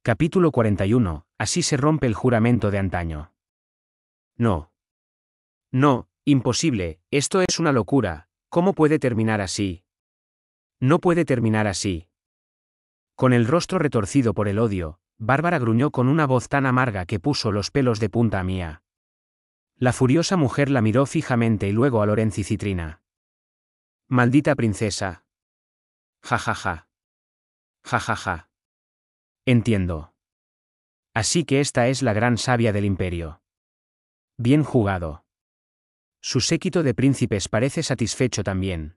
Capítulo 41. Así se rompe el juramento de antaño. No. No, imposible, esto es una locura, ¿cómo puede terminar así? No puede terminar así. Con el rostro retorcido por el odio, Bárbara gruñó con una voz tan amarga que puso los pelos de punta a Mía. La furiosa mujer la miró fijamente y luego a Lorenz y Citrina. Maldita princesa. Ja ja ja. Ja ja ja. Entiendo. Así que esta es la gran sabia del imperio. Bien jugado. Su séquito de príncipes parece satisfecho también.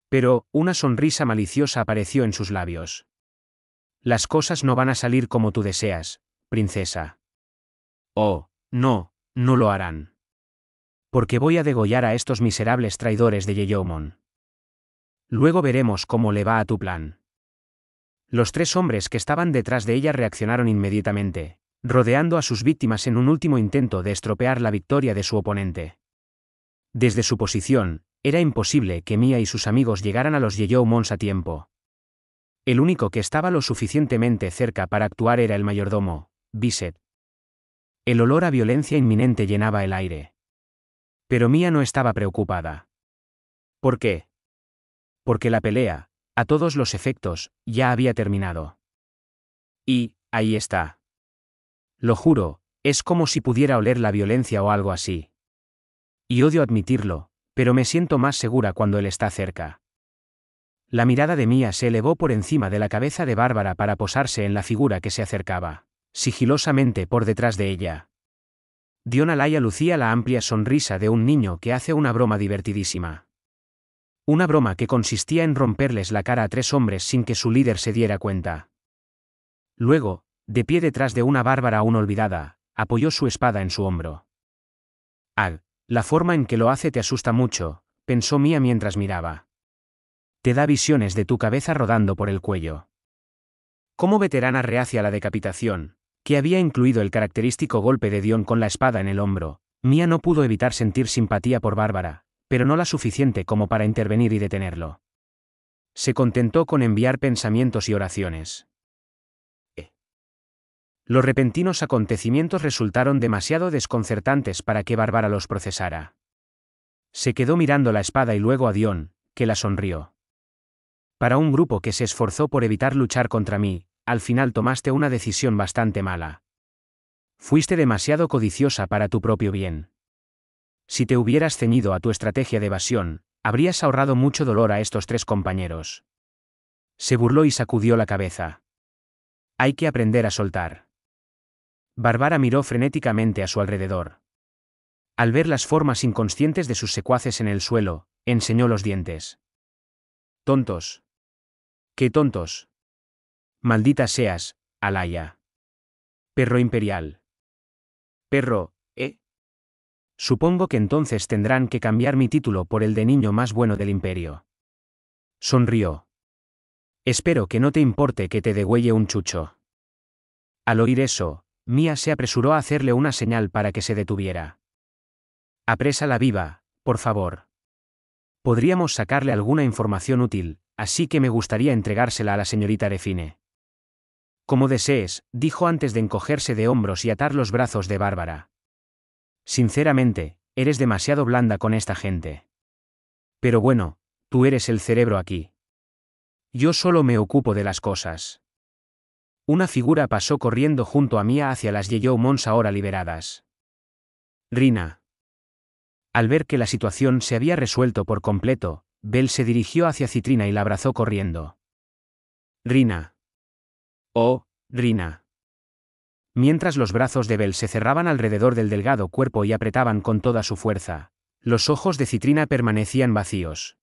Pero, una sonrisa maliciosa apareció en sus labios. Las cosas no van a salir como tú deseas, princesa. Oh, no, no lo harán. Porque voy a degollar a estos miserables traidores de Yeoman. Luego veremos cómo le va a tu plan. Los tres hombres que estaban detrás de ella reaccionaron inmediatamente, rodeando a sus víctimas en un último intento de estropear la victoria de su oponente. Desde su posición, era imposible que Mía y sus amigos llegaran a los Yeomans a tiempo. El único que estaba lo suficientemente cerca para actuar era el mayordomo, Bisset. El olor a violencia inminente llenaba el aire. Pero Mía no estaba preocupada. ¿Por qué? Porque la pelea, a todos los efectos, ya había terminado. Y, ahí está. Lo juro, es como si pudiera oler la violencia o algo así. Y odio admitirlo, pero me siento más segura cuando él está cerca. La mirada de Mía se elevó por encima de la cabeza de Bárbara para posarse en la figura que se acercaba, sigilosamente por detrás de ella. Dion Alaya lucía la amplia sonrisa de un niño que hace una broma divertidísima. Una broma que consistía en romperles la cara a tres hombres sin que su líder se diera cuenta. Luego, de pie detrás de una Bárbara aún olvidada, apoyó su espada en su hombro. Ah, la forma en que lo hace te asusta mucho, pensó Mía mientras miraba. Te da visiones de tu cabeza rodando por el cuello. Como veterana reacia a la decapitación, que había incluido el característico golpe de Dion con la espada en el hombro, Mía no pudo evitar sentir simpatía por Bárbara, pero no la suficiente como para intervenir y detenerlo. Se contentó con enviar pensamientos y oraciones. Los repentinos acontecimientos resultaron demasiado desconcertantes para que Bárbara los procesara. Se quedó mirando la espada y luego a Dion, que la sonrió. Para un grupo que se esforzó por evitar luchar contra mí, al final tomaste una decisión bastante mala. Fuiste demasiado codiciosa para tu propio bien. Si te hubieras ceñido a tu estrategia de evasión, habrías ahorrado mucho dolor a estos tres compañeros. Se burló y sacudió la cabeza. Hay que aprender a soltar. Bárbara miró frenéticamente a su alrededor. Al ver las formas inconscientes de sus secuaces en el suelo, enseñó los dientes. Tontos. ¡Qué tontos! Maldita seas, Alaya. Perro imperial. Perro, ¿eh? Supongo que entonces tendrán que cambiar mi título por el de niño más bueno del imperio. Sonrió. Espero que no te importe que te degüelle un chucho. Al oír eso, Mía se apresuró a hacerle una señal para que se detuviera. Aprésala viva, por favor. Podríamos sacarle alguna información útil, así que me gustaría entregársela a la señorita Arefine. Como desees, dijo antes de encogerse de hombros y atar los brazos de Bárbara. Sinceramente, eres demasiado blanda con esta gente. Pero bueno, tú eres el cerebro aquí. Yo solo me ocupo de las cosas. Una figura pasó corriendo junto a Mía hacia las Yeomans ahora liberadas. Rina. Al ver que la situación se había resuelto por completo, Bel se dirigió hacia Citrina y la abrazó corriendo. Rina. Oh, Rina. Mientras los brazos de Bel se cerraban alrededor del delgado cuerpo y apretaban con toda su fuerza, los ojos de Citrina permanecían vacíos.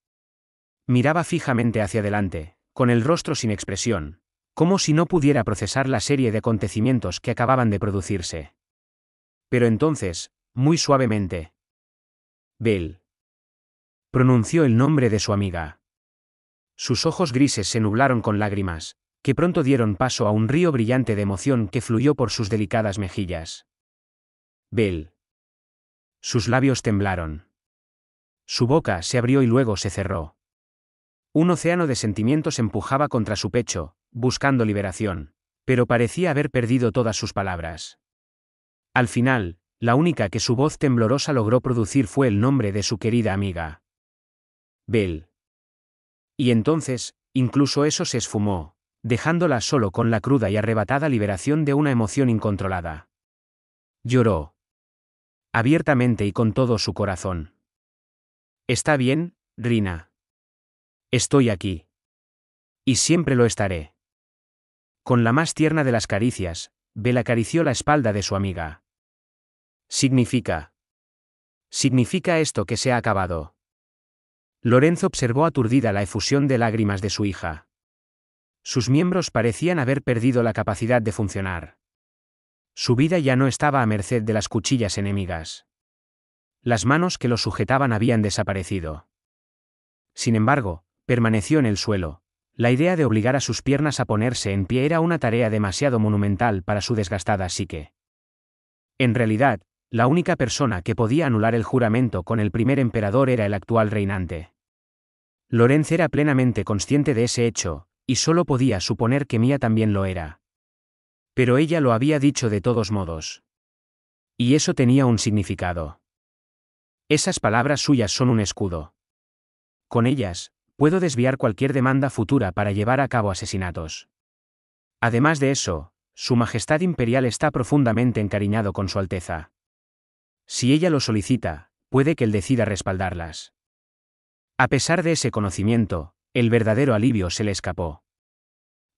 Miraba fijamente hacia adelante, con el rostro sin expresión, como si no pudiera procesar la serie de acontecimientos que acababan de producirse. Pero entonces, muy suavemente, Bel pronunció el nombre de su amiga. Sus ojos grises se nublaron con lágrimas, que pronto dieron paso a un río brillante de emoción que fluyó por sus delicadas mejillas. Bel. Sus labios temblaron. Su boca se abrió y luego se cerró. Un océano de sentimientos empujaba contra su pecho, buscando liberación, Pero parecía haber perdido todas sus palabras. Al final, la única que su voz temblorosa logró producir fue el nombre de su querida amiga. Belle. Y entonces, incluso eso se esfumó, dejándola solo con la cruda y arrebatada liberación de una emoción incontrolada. Lloró. Abiertamente y con todo su corazón. «Está bien, Rina. Estoy aquí. Y siempre lo estaré». Con la más tierna de las caricias, Belle acarició la espalda de su amiga. «Significa esto que se ha acabado». Lorenzo observó aturdida la efusión de lágrimas de su hija. Sus miembros parecían haber perdido la capacidad de funcionar. Su vida ya no estaba a merced de las cuchillas enemigas. Las manos que lo sujetaban habían desaparecido. Sin embargo, permaneció en el suelo. La idea de obligar a sus piernas a ponerse en pie era una tarea demasiado monumental para su desgastada psique. En realidad, la única persona que podía anular el juramento con el primer emperador era el actual reinante. Lorenz era plenamente consciente de ese hecho, y solo podía suponer que Mia también lo era. Pero ella lo había dicho de todos modos. Y eso tenía un significado. Esas palabras suyas son un escudo. Con ellas, puedo desviar cualquier demanda futura para llevar a cabo asesinatos. Además de eso, Su Majestad Imperial está profundamente encariñado con Su Alteza. Si ella lo solicita, puede que él decida respaldarlas. A pesar de ese conocimiento, el verdadero alivio se le escapó.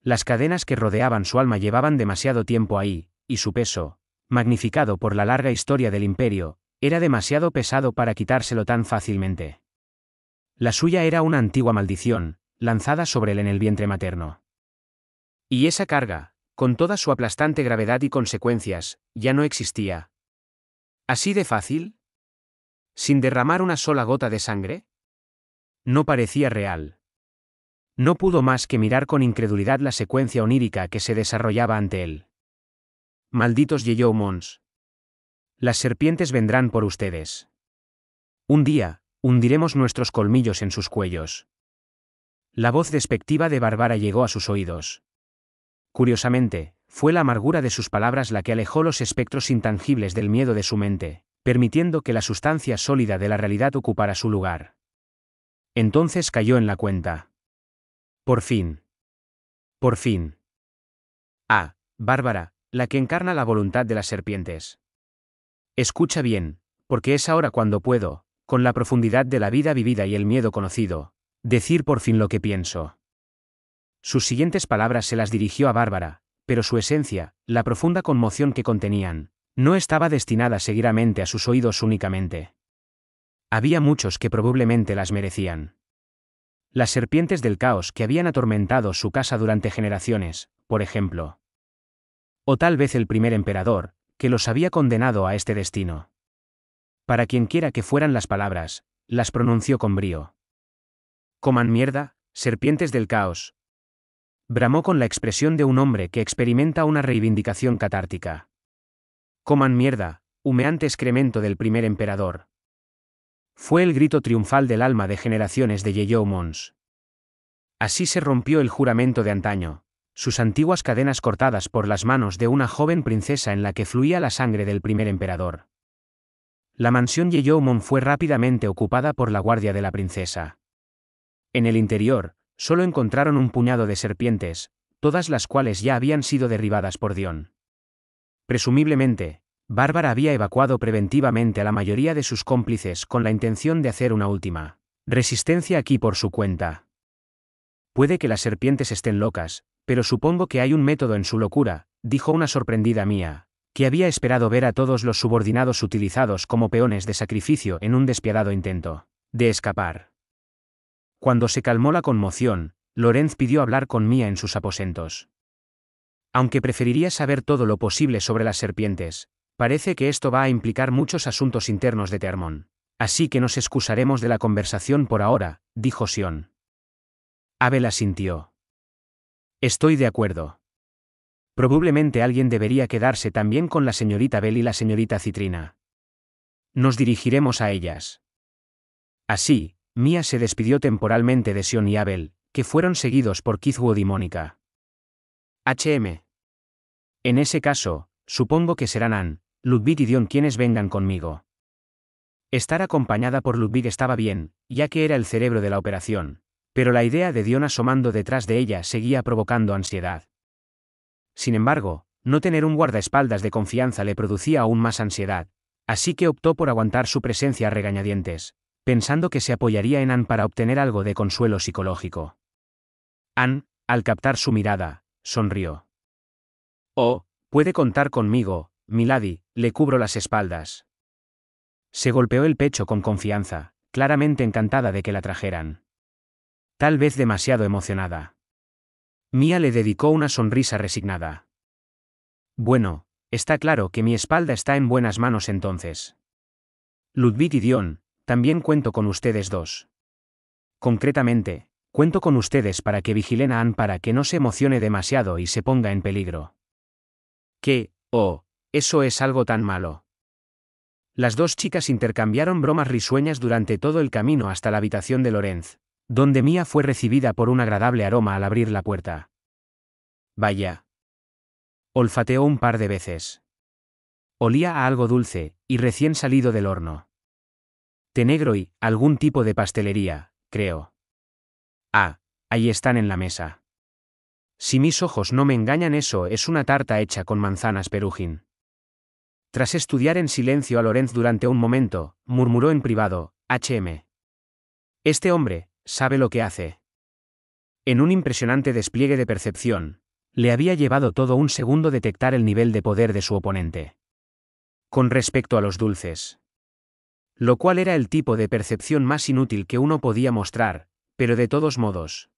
Las cadenas que rodeaban su alma llevaban demasiado tiempo ahí, y su peso, magnificado por la larga historia del imperio, era demasiado pesado para quitárselo tan fácilmente. La suya era una antigua maldición, lanzada sobre él en el vientre materno. Y esa carga, con toda su aplastante gravedad y consecuencias, ya no existía. ¿Así de fácil? ¿Sin derramar una sola gota de sangre? No parecía real. No pudo más que mirar con incredulidad la secuencia onírica que se desarrollaba ante él. Malditos Yeomoons. Las serpientes vendrán por ustedes. Un día, hundiremos nuestros colmillos en sus cuellos. La voz despectiva de Bárbara llegó a sus oídos. Curiosamente, fue la amargura de sus palabras la que alejó los espectros intangibles del miedo de su mente, permitiendo que la sustancia sólida de la realidad ocupara su lugar. Entonces cayó en la cuenta. Por fin. Por fin. Ah, Bárbara, la que encarna la voluntad de las serpientes. Escucha bien, porque es ahora cuando puedo, con la profundidad de la vida vivida y el miedo conocido, decir por fin lo que pienso. Sus siguientes palabras se las dirigió a Bárbara, pero su esencia, la profunda conmoción que contenían, no estaba destinada a seguir a mente a sus oídos únicamente. Había muchos que probablemente las merecían. Las serpientes del caos que habían atormentado su casa durante generaciones, por ejemplo. O tal vez el primer emperador, que los había condenado a este destino. Para quienquiera que fueran las palabras, las pronunció con brío. «Coman mierda, serpientes del caos», bramó con la expresión de un hombre que experimenta una reivindicación catártica. «Coman mierda, humeante excremento del primer emperador». Fue el grito triunfal del alma de generaciones de Yeomoons. Así se rompió el juramento de antaño, sus antiguas cadenas cortadas por las manos de una joven princesa en la que fluía la sangre del primer emperador. La mansión Yeomoon fue rápidamente ocupada por la guardia de la princesa. En el interior, solo encontraron un puñado de serpientes, todas las cuales ya habían sido derribadas por Dion. Presumiblemente, Bárbara había evacuado preventivamente a la mayoría de sus cómplices con la intención de hacer una última resistencia aquí por su cuenta. Puede que las serpientes estén locas, pero supongo que hay un método en su locura, dijo una sorprendida Mia, que había esperado ver a todos los subordinados utilizados como peones de sacrificio en un despiadado intento de escapar. Cuando se calmó la conmoción, Lorenz pidió hablar con Mia en sus aposentos. Aunque preferiría saber todo lo posible sobre las serpientes, parece que esto va a implicar muchos asuntos internos de Tearmon. Así que nos excusaremos de la conversación por ahora, dijo Sion. Abel asintió. Estoy de acuerdo. Probablemente alguien debería quedarse también con la señorita Bell y la señorita Citrina. Nos dirigiremos a ellas. Así, Mia se despidió temporalmente de Sion y Abel, que fueron seguidos por Kithwood y Mónica. HM. En ese caso, supongo que serán Anne, Ludwig y Dion quienes vengan conmigo. Estar acompañada por Ludwig estaba bien, ya que era el cerebro de la operación, pero la idea de Dion asomando detrás de ella seguía provocando ansiedad. Sin embargo, no tener un guardaespaldas de confianza le producía aún más ansiedad, así que optó por aguantar su presencia a regañadientes, pensando que se apoyaría en Anne para obtener algo de consuelo psicológico. Anne, al captar su mirada, sonrió. «Oh, puede contar conmigo, milady, le cubro las espaldas». Se golpeó el pecho con confianza, claramente encantada de que la trajeran. Tal vez demasiado emocionada. Mia le dedicó una sonrisa resignada. «Bueno, está claro que mi espalda está en buenas manos entonces. Ludwig y Dion, también cuento con ustedes dos. Concretamente, cuento con ustedes para que vigilen a Anne para que no se emocione demasiado y se ponga en peligro». «¿Qué? Oh, eso es algo tan malo». Las dos chicas intercambiaron bromas risueñas durante todo el camino hasta la habitación de Lorenz, donde Mia fue recibida por un agradable aroma al abrir la puerta. «Vaya». Olfateó un par de veces. Olía a algo dulce, y recién salido del horno. Té negro y algún tipo de pastelería, creo. Ah, ahí están en la mesa. Si mis ojos no me engañan, eso es una tarta hecha con manzanas perugin. Tras estudiar en silencio a Lorenz durante un momento, murmuró en privado, «HM. Este hombre, sabe lo que hace». En un impresionante despliegue de percepción, le había llevado todo un segundo detectar el nivel de poder de su oponente. Con respecto a los dulces. Lo cual era el tipo de percepción más inútil que uno podía mostrar, pero de todos modos.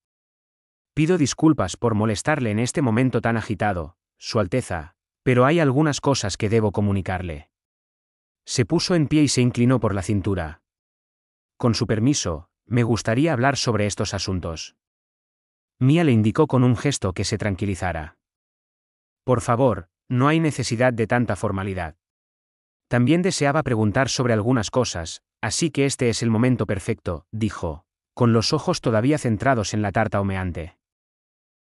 «Pido disculpas por molestarle en este momento tan agitado, Su Alteza, pero hay algunas cosas que debo comunicarle». Se puso en pie y se inclinó por la cintura. «Con su permiso, me gustaría hablar sobre estos asuntos». Mia le indicó con un gesto que se tranquilizara. «Por favor, no hay necesidad de tanta formalidad. También deseaba preguntar sobre algunas cosas, así que este es el momento perfecto», dijo, con los ojos todavía centrados en la tarta humeante.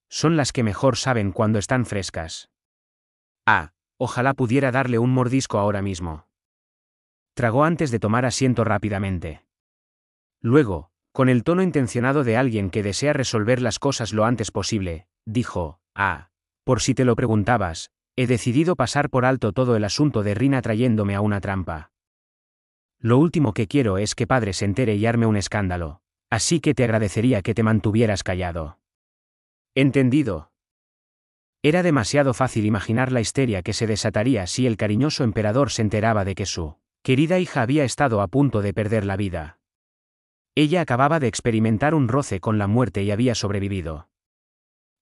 «Son las que mejor saben cuando están frescas. Ah, ojalá pudiera darle un mordisco ahora mismo». Tragó antes de tomar asiento rápidamente. Luego, con el tono intencionado de alguien que desea resolver las cosas lo antes posible, dijo, «Ah, por si te lo preguntabas, he decidido pasar por alto todo el asunto de Rina trayéndome a una trampa. Lo último que quiero es que padre se entere y arme un escándalo, así que te agradecería que te mantuvieras callado». «Entendido». Era demasiado fácil imaginar la histeria que se desataría si el cariñoso emperador se enteraba de que su querida hija había estado a punto de perder la vida. Ella acababa de experimentar un roce con la muerte y había sobrevivido.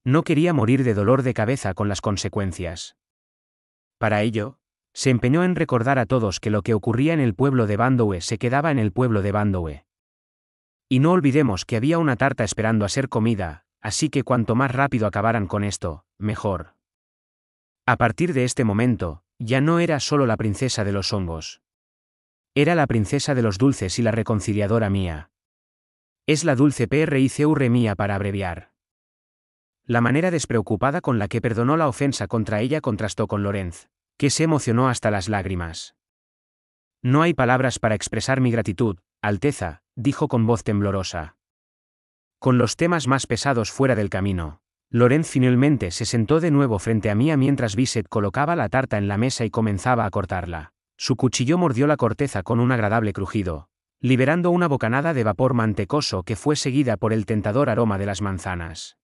No quería morir de dolor de cabeza con las consecuencias. Para ello, se empeñó en recordar a todos que lo que ocurría en el pueblo de Bandoue se quedaba en el pueblo de Bandoue. Y no olvidemos que había una tarta esperando a ser comida, así que cuanto más rápido acabaran con esto, mejor. A partir de este momento, ya no era solo la princesa de los hongos. Era la princesa de los dulces y la reconciliadora Mia. Es la dulce PRICUR Mia para abreviar. La manera despreocupada con la que perdonó la ofensa contra ella contrastó con Lorenz, que se emocionó hasta las lágrimas. «No hay palabras para expresar mi gratitud, Alteza», dijo con voz temblorosa. Con los temas más pesados fuera del camino, Lorenz finalmente se sentó de nuevo frente a Mia mientras Bisset colocaba la tarta en la mesa y comenzaba a cortarla. Su cuchillo mordió la corteza con un agradable crujido, liberando una bocanada de vapor mantecoso que fue seguida por el tentador aroma de las manzanas.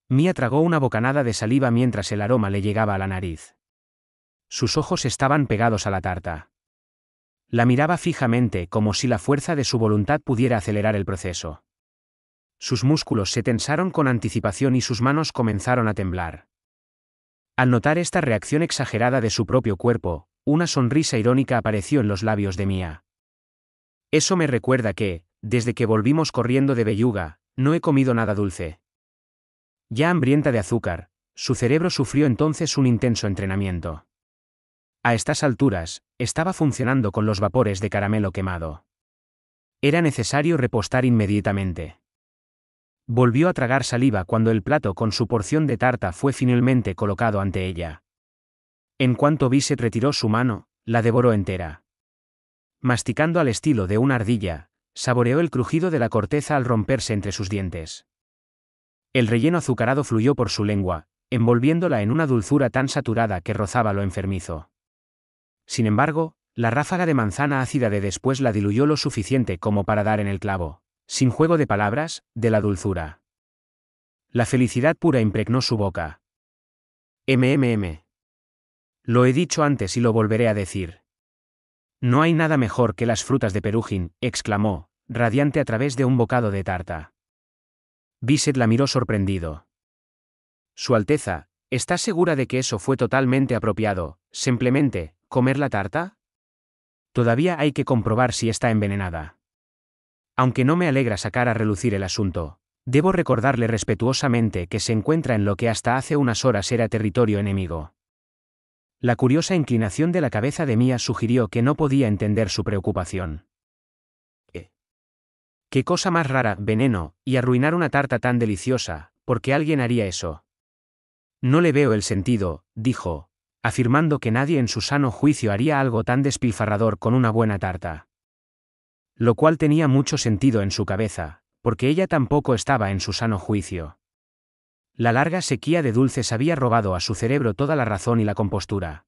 Mia tragó una bocanada de saliva mientras el aroma le llegaba a la nariz. Sus ojos estaban pegados a la tarta. La miraba fijamente como si la fuerza de su voluntad pudiera acelerar el proceso. Sus músculos se tensaron con anticipación y sus manos comenzaron a temblar. Al notar esta reacción exagerada de su propio cuerpo, una sonrisa irónica apareció en los labios de Mia. «Eso me recuerda que, desde que volvimos corriendo de Belluga, no he comido nada dulce». Ya hambrienta de azúcar, su cerebro sufrió entonces un intenso entrenamiento. A estas alturas, estaba funcionando con los vapores de caramelo quemado. Era necesario repostar inmediatamente. Volvió a tragar saliva cuando el plato con su porción de tarta fue finalmente colocado ante ella. En cuanto Bissett retiró su mano, la devoró entera. Masticando al estilo de una ardilla, saboreó el crujido de la corteza al romperse entre sus dientes. El relleno azucarado fluyó por su lengua, envolviéndola en una dulzura tan saturada que rozaba lo enfermizo. Sin embargo, la ráfaga de manzana ácida de después la diluyó lo suficiente como para dar en el clavo, sin juego de palabras, de la dulzura. La felicidad pura impregnó su boca. Lo he dicho antes y lo volveré a decir. No hay nada mejor que las frutas de Perugin, exclamó, radiante a través de un bocado de tarta. Bissett la miró sorprendido. Su Alteza, ¿estás segura de que eso fue totalmente apropiado, simplemente, comer la tarta? Todavía hay que comprobar si está envenenada. Aunque no me alegra sacar a relucir el asunto, debo recordarle respetuosamente que se encuentra en lo que hasta hace unas horas era territorio enemigo. La curiosa inclinación de la cabeza de Mia sugirió que no podía entender su preocupación. ¿Qué cosa más rara, veneno, y arruinar una tarta tan deliciosa? ¿Por qué alguien haría eso? No le veo el sentido, dijo, afirmando que nadie en su sano juicio haría algo tan despilfarrador con una buena tarta. Lo cual tenía mucho sentido en su cabeza, porque ella tampoco estaba en su sano juicio. La larga sequía de dulces había robado a su cerebro toda la razón y la compostura.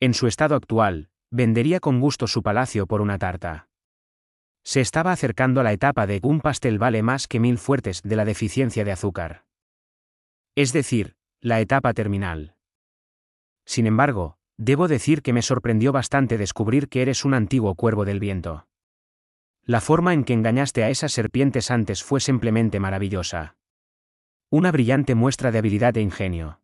En su estado actual, vendería con gusto su palacio por una tarta. Se estaba acercando a la etapa de un pastel vale más que 1000 fuertes de la deficiencia de azúcar. Es decir, la etapa terminal. Sin embargo, debo decir que me sorprendió bastante descubrir que eres un antiguo cuervo del viento. La forma en que engañaste a esas serpientes antes fue simplemente maravillosa. Una brillante muestra de habilidad e ingenio.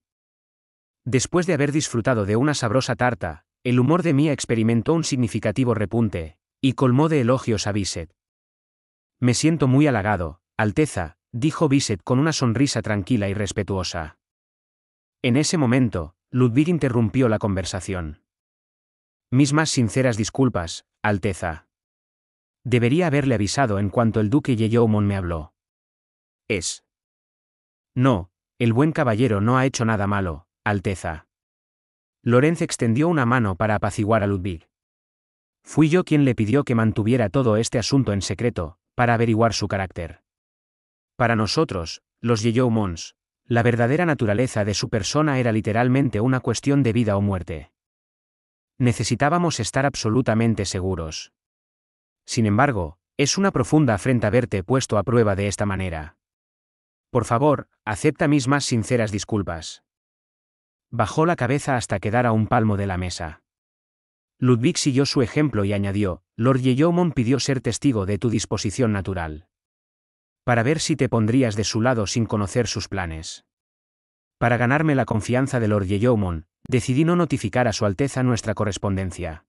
Después de haber disfrutado de una sabrosa tarta, el humor de Mia experimentó un significativo repunte, y colmó de elogios a Bissett. Me siento muy halagado, Alteza, dijo Bissett con una sonrisa tranquila y respetuosa. En ese momento, Ludwig interrumpió la conversación. Mis más sinceras disculpas, Alteza. Debería haberle avisado en cuanto el duque Yeoman me habló. No, el buen caballero no ha hecho nada malo, Alteza. Lorenz extendió una mano para apaciguar a Ludwig. Fui yo quien le pidió que mantuviera todo este asunto en secreto, para averiguar su carácter. Para nosotros, los Yeomans, la verdadera naturaleza de su persona era literalmente una cuestión de vida o muerte. Necesitábamos estar absolutamente seguros. Sin embargo, es una profunda afrenta verte puesto a prueba de esta manera. Por favor, acepta mis más sinceras disculpas. Bajó la cabeza hasta quedar a un palmo de la mesa. Ludwig siguió su ejemplo y añadió, Lord Yeoman pidió ser testigo de tu disposición natural. Para ver si te pondrías de su lado sin conocer sus planes. Para ganarme la confianza de Lord Yeoman, decidí no notificar a Su Alteza nuestra correspondencia.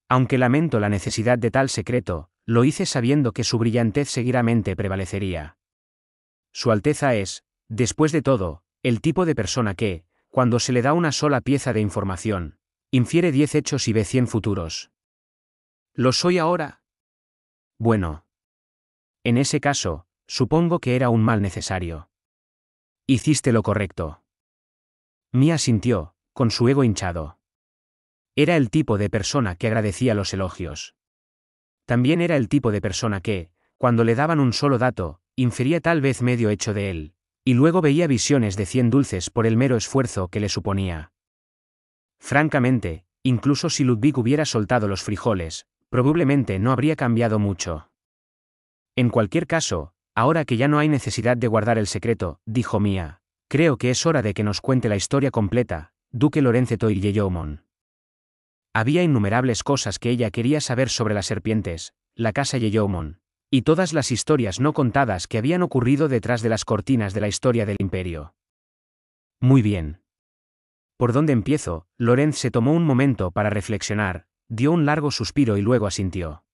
Aunque lamento la necesidad de tal secreto, lo hice sabiendo que su brillantez seguramente prevalecería. Su Alteza es, después de todo, el tipo de persona que, cuando se le da una sola pieza de información, infiere 10 hechos y ve 100 futuros. ¿Lo soy ahora? Bueno. En ese caso, supongo que era un mal necesario. Hiciste lo correcto. Mia asintió, con su ego hinchado. Era el tipo de persona que agradecía los elogios. También era el tipo de persona que, cuando le daban un solo dato, infería tal vez medio hecho de él, y luego veía visiones de 100 dulces por el mero esfuerzo que le suponía. Francamente, incluso si Ludwig hubiera soltado los frijoles, probablemente no habría cambiado mucho. En cualquier caso, ahora que ya no hay necesidad de guardar el secreto, dijo Mia, creo que es hora de que nos cuente la historia completa, Duque Lorenz Yeoman. Había innumerables cosas que ella quería saber sobre las serpientes, la casa Yeoman, y todas las historias no contadas que habían ocurrido detrás de las cortinas de la historia del imperio. Muy bien. ¿Por dónde empiezo? Lorenz se tomó un momento para reflexionar, dio un largo suspiro y luego asintió.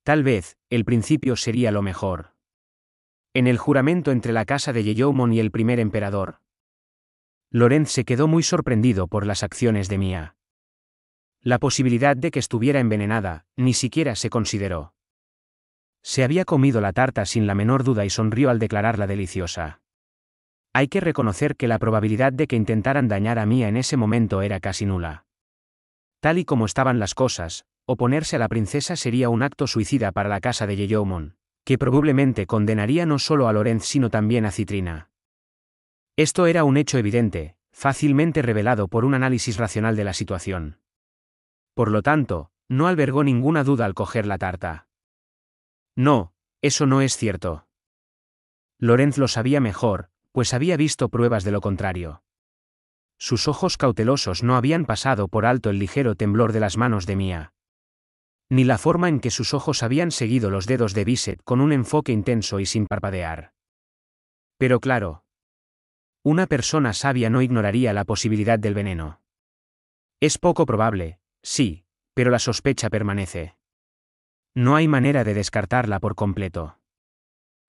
Tal vez, el principio sería lo mejor. En el juramento entre la casa de Yeoman y el primer emperador. Lorenz se quedó muy sorprendido por las acciones de Mia. La posibilidad de que estuviera envenenada, ni siquiera se consideró. Se había comido la tarta sin la menor duda y sonrió al declararla deliciosa. Hay que reconocer que la probabilidad de que intentaran dañar a Mia en ese momento era casi nula. Tal y como estaban las cosas, oponerse a la princesa sería un acto suicida para la casa de Yeoman, que probablemente condenaría no solo a Lorenz sino también a Citrina. Esto era un hecho evidente, fácilmente revelado por un análisis racional de la situación. Por lo tanto, no albergó ninguna duda al coger la tarta. No, eso no es cierto. Lorenz lo sabía mejor, pues había visto pruebas de lo contrario. Sus ojos cautelosos no habían pasado por alto el ligero temblor de las manos de Mia. Ni la forma en que sus ojos habían seguido los dedos de Bisset con un enfoque intenso y sin parpadear. Pero claro, una persona sabia no ignoraría la posibilidad del veneno. Es poco probable, sí, pero la sospecha permanece. No hay manera de descartarla por completo.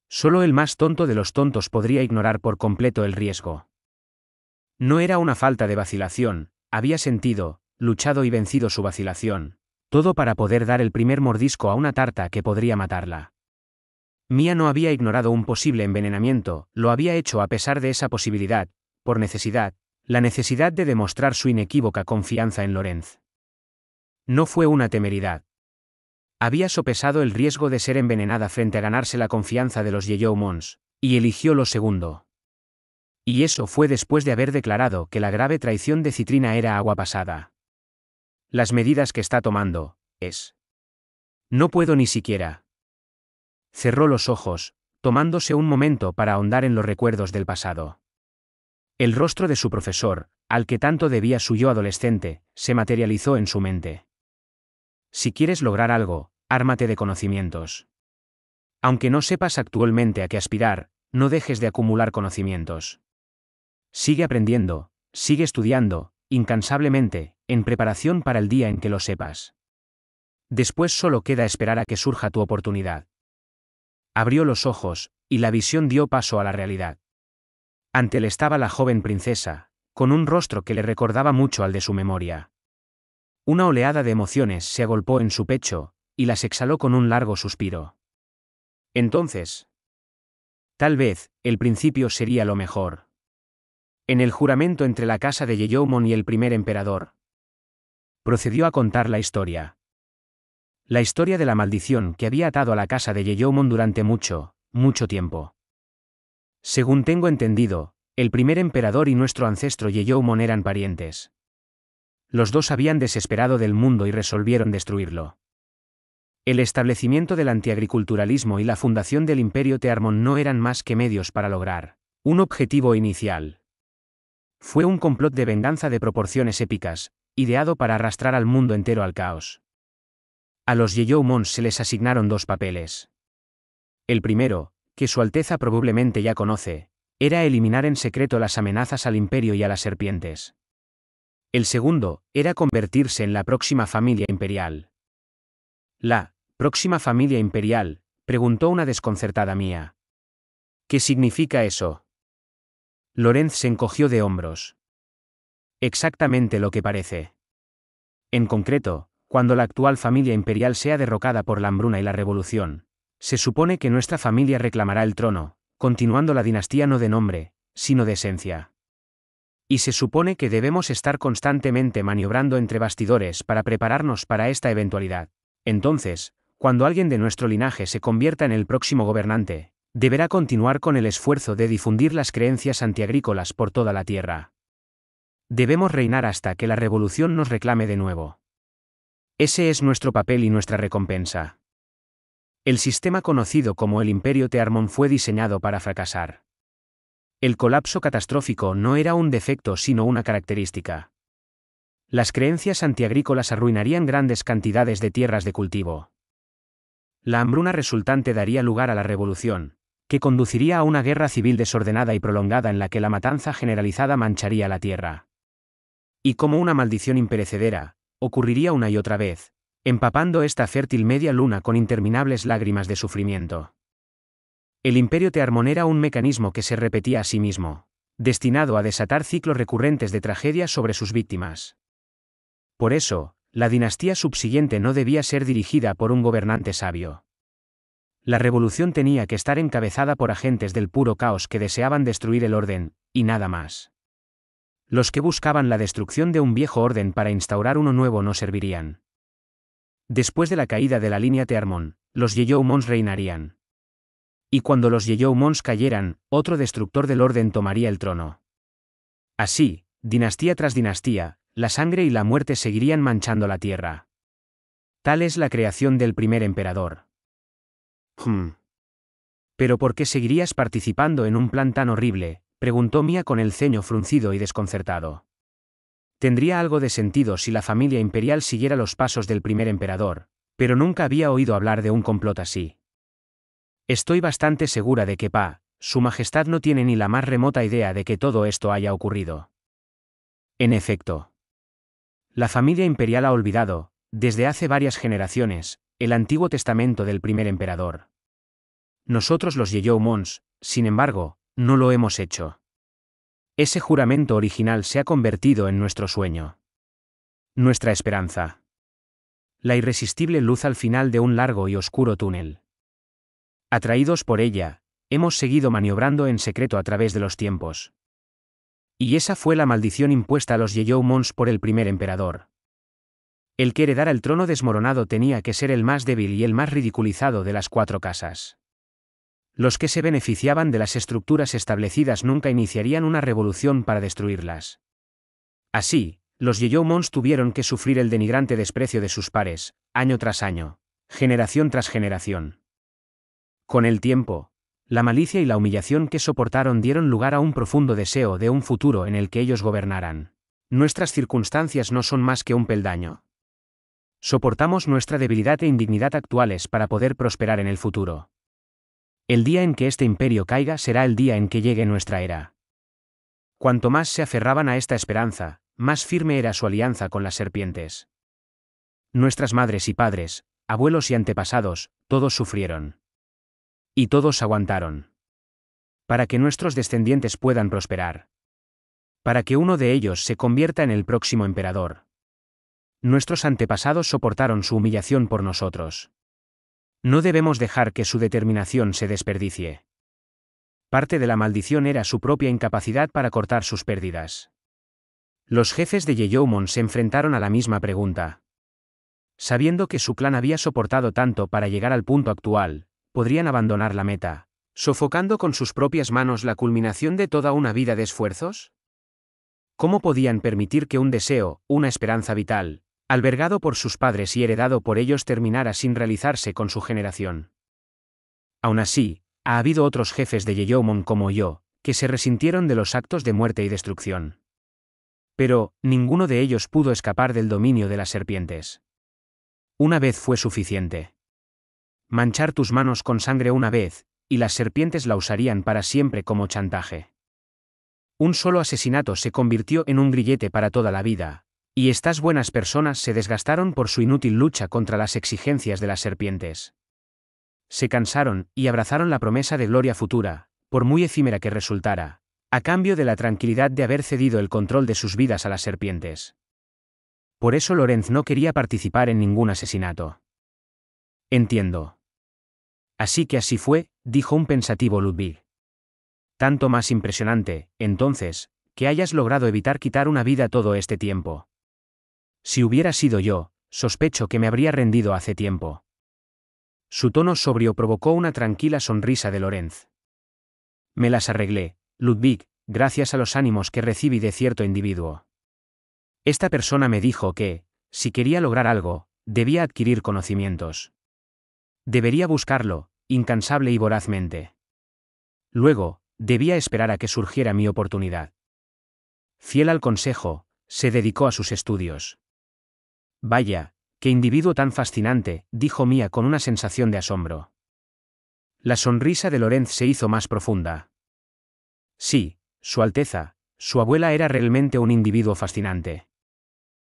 Solo el más tonto de los tontos podría ignorar por completo el riesgo. No era una falta de vacilación, había sentido, luchado y vencido su vacilación, todo para poder dar el primer mordisco a una tarta que podría matarla. Mia no había ignorado un posible envenenamiento, lo había hecho a pesar de esa posibilidad, por necesidad, la necesidad de demostrar su inequívoca confianza en Lorenz. No fue una temeridad. Había sopesado el riesgo de ser envenenada frente a ganarse la confianza de los Yeomans, y eligió lo segundo. Y eso fue después de haber declarado que la grave traición de Citrina era agua pasada. Las medidas que está tomando, es. No puedo ni siquiera. Cerró los ojos, tomándose un momento para ahondar en los recuerdos del pasado. El rostro de su profesor, al que tanto debía su yo adolescente, se materializó en su mente. Si quieres lograr algo, ármate de conocimientos. Aunque no sepas actualmente a qué aspirar, no dejes de acumular conocimientos. Sigue aprendiendo, sigue estudiando, incansablemente, en preparación para el día en que lo sepas. Después solo queda esperar a que surja tu oportunidad. Abrió los ojos, y la visión dio paso a la realidad. Ante él estaba la joven princesa, con un rostro que le recordaba mucho al de su memoria. Una oleada de emociones se agolpó en su pecho, y las exhaló con un largo suspiro. Entonces, tal vez, el principio sería lo mejor. En el juramento entre la casa de Yeoman y el primer emperador. Procedió a contar la historia. La historia de la maldición que había atado a la casa de Yeoman durante mucho, mucho tiempo. Según tengo entendido, el primer emperador y nuestro ancestro Yeoman eran parientes. Los dos habían desesperado del mundo y resolvieron destruirlo. El establecimiento del antiagriculturalismo y la fundación del Imperio Tearmon no eran más que medios para lograr un objetivo inicial. Fue un complot de venganza de proporciones épicas, ideado para arrastrar al mundo entero al caos. A los Yeomans se les asignaron dos papeles. El primero, que Su Alteza probablemente ya conoce, era eliminar en secreto las amenazas al imperio y a las serpientes. El segundo, era convertirse en la próxima familia imperial. ¿La próxima familia imperial?, preguntó una desconcertada Mia. ¿Qué significa eso? Lorenz se encogió de hombros. Exactamente lo que parece. En concreto, cuando la actual familia imperial sea derrocada por la hambruna y la revolución, se supone que nuestra familia reclamará el trono, continuando la dinastía no de nombre, sino de esencia. Y se supone que debemos estar constantemente maniobrando entre bastidores para prepararnos para esta eventualidad. Entonces, cuando alguien de nuestro linaje se convierta en el próximo gobernante, deberá continuar con el esfuerzo de difundir las creencias antiagrícolas por toda la tierra. Debemos reinar hasta que la revolución nos reclame de nuevo. Ese es nuestro papel y nuestra recompensa. El sistema conocido como el Imperio Tearmon fue diseñado para fracasar. El colapso catastrófico no era un defecto sino una característica. Las creencias antiagrícolas arruinarían grandes cantidades de tierras de cultivo. La hambruna resultante daría lugar a la revolución, que conduciría a una guerra civil desordenada y prolongada en la que la matanza generalizada mancharía la tierra. Y como una maldición imperecedera, ocurriría una y otra vez, empapando esta fértil media luna con interminables lágrimas de sufrimiento. El Imperio Tearmon era un mecanismo que se repetía a sí mismo, destinado a desatar ciclos recurrentes de tragedias sobre sus víctimas. Por eso, la dinastía subsiguiente no debía ser dirigida por un gobernante sabio. La revolución tenía que estar encabezada por agentes del puro caos que deseaban destruir el orden, y nada más. Los que buscaban la destrucción de un viejo orden para instaurar uno nuevo no servirían. Después de la caída de la línea Tearmon, los Yeoumons reinarían. Y cuando los Yeoumons cayeran, otro destructor del orden tomaría el trono. Así, dinastía tras dinastía, la sangre y la muerte seguirían manchando la tierra. Tal es la creación del primer emperador. ¿Pero por qué seguirías participando en un plan tan horrible?, preguntó Mia con el ceño fruncido y desconcertado. Tendría algo de sentido si la familia imperial siguiera los pasos del primer emperador, pero nunca había oído hablar de un complot así. Estoy bastante segura de que Su Majestad no tiene ni la más remota idea de que todo esto haya ocurrido. En efecto. La familia imperial ha olvidado, desde hace varias generaciones, el Antiguo Testamento del primer emperador. Nosotros los Yeoumons, sin embargo, no lo hemos hecho. Ese juramento original se ha convertido en nuestro sueño. Nuestra esperanza. La irresistible luz al final de un largo y oscuro túnel. Atraídos por ella, hemos seguido maniobrando en secreto a través de los tiempos. Y esa fue la maldición impuesta a los Yeoumons por el primer emperador. El que heredara el trono desmoronado tenía que ser el más débil y el más ridiculizado de las 4 casas. Los que se beneficiaban de las estructuras establecidas nunca iniciarían una revolución para destruirlas. Así, los Yeoumons tuvieron que sufrir el denigrante desprecio de sus pares, año tras año, generación tras generación. Con el tiempo, la malicia y la humillación que soportaron dieron lugar a un profundo deseo de un futuro en el que ellos gobernaran. Nuestras circunstancias no son más que un peldaño. Soportamos nuestra debilidad e indignidad actuales para poder prosperar en el futuro. El día en que este imperio caiga será el día en que llegue nuestra era. Cuanto más se aferraban a esta esperanza, más firme era su alianza con las serpientes. Nuestras madres y padres, abuelos y antepasados, todos sufrieron. Y todos aguantaron. Para que nuestros descendientes puedan prosperar. Para que uno de ellos se convierta en el próximo emperador. Nuestros antepasados soportaron su humillación por nosotros. No debemos dejar que su determinación se desperdicie. Parte de la maldición era su propia incapacidad para cortar sus pérdidas. Los jefes de Yeoumon se enfrentaron a la misma pregunta. Sabiendo que su clan había soportado tanto para llegar al punto actual, ¿podrían abandonar la meta, sofocando con sus propias manos la culminación de toda una vida de esfuerzos? ¿Cómo podían permitir que un deseo, una esperanza vital, albergado por sus padres y heredado por ellos terminara sin realizarse con su generación? Aún así, ha habido otros jefes de Yeoumon como yo, que se resintieron de los actos de muerte y destrucción. Pero, ninguno de ellos pudo escapar del dominio de las serpientes. Una vez fue suficiente. Manchar tus manos con sangre una vez, y las serpientes la usarían para siempre como chantaje. Un solo asesinato se convirtió en un grillete para toda la vida, y estas buenas personas se desgastaron por su inútil lucha contra las exigencias de las serpientes. Se cansaron y abrazaron la promesa de gloria futura, por muy efímera que resultara, a cambio de la tranquilidad de haber cedido el control de sus vidas a las serpientes. Por eso Lorenz no quería participar en ningún asesinato. Entiendo. Así que así fue, dijo un pensativo Ludwig. Tanto más impresionante, entonces, que hayas logrado evitar quitar una vida todo este tiempo. Si hubiera sido yo, sospecho que me habría rendido hace tiempo. Su tono sobrio provocó una tranquila sonrisa de Lorenz. Me las arreglé, Ludwig, gracias a los ánimos que recibí de cierto individuo. Esta persona me dijo que, si quería lograr algo, debía adquirir conocimientos. Debería buscarlo, incansable y vorazmente. Luego, debía esperar a que surgiera mi oportunidad. Fiel al consejo, se dedicó a sus estudios. Vaya, qué individuo tan fascinante, dijo Mia con una sensación de asombro. La sonrisa de Lorenz se hizo más profunda. Sí, Su Alteza, su abuela era realmente un individuo fascinante.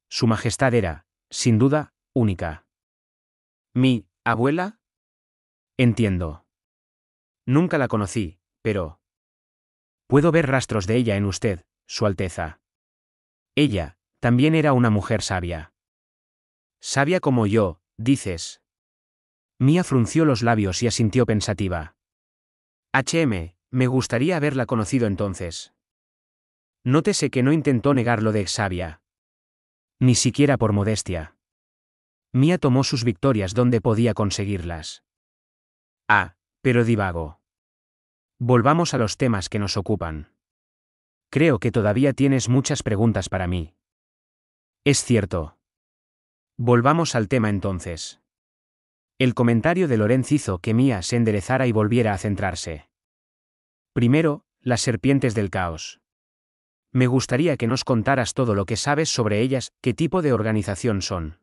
Su Majestad era, sin duda, única. ¿Mi abuela? Entiendo. Nunca la conocí, pero... Puedo ver rastros de ella en usted, Su Alteza. Ella, también era una mujer sabia. Sabia como yo, dices. Mia frunció los labios y asintió pensativa. Me gustaría haberla conocido entonces. Nótese que no intentó negar lo de Xavia. Ni siquiera por modestia. Mia tomó sus victorias donde podía conseguirlas. Pero divagó. Volvamos a los temas que nos ocupan. Creo que todavía tienes muchas preguntas para mí. Es cierto. Volvamos al tema entonces. El comentario de Lorenz hizo que Mia se enderezara y volviera a centrarse. Primero, las serpientes del caos. Me gustaría que nos contaras todo lo que sabes sobre ellas, qué tipo de organización son.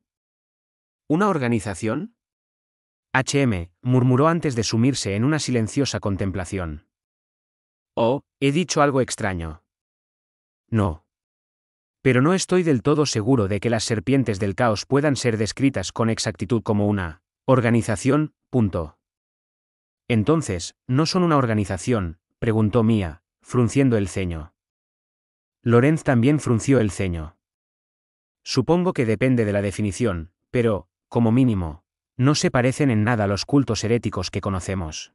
¿Una organización? Murmuró antes de sumirse en una silenciosa contemplación. Oh, he dicho algo extraño. No. Pero no estoy del todo seguro de que las serpientes del caos puedan ser descritas con exactitud como una organización, punto. Entonces, ¿no son una organización?, preguntó Mia, frunciendo el ceño. Lorenz también frunció el ceño. Supongo que depende de la definición, pero, como mínimo, no se parecen en nada a los cultos heréticos que conocemos.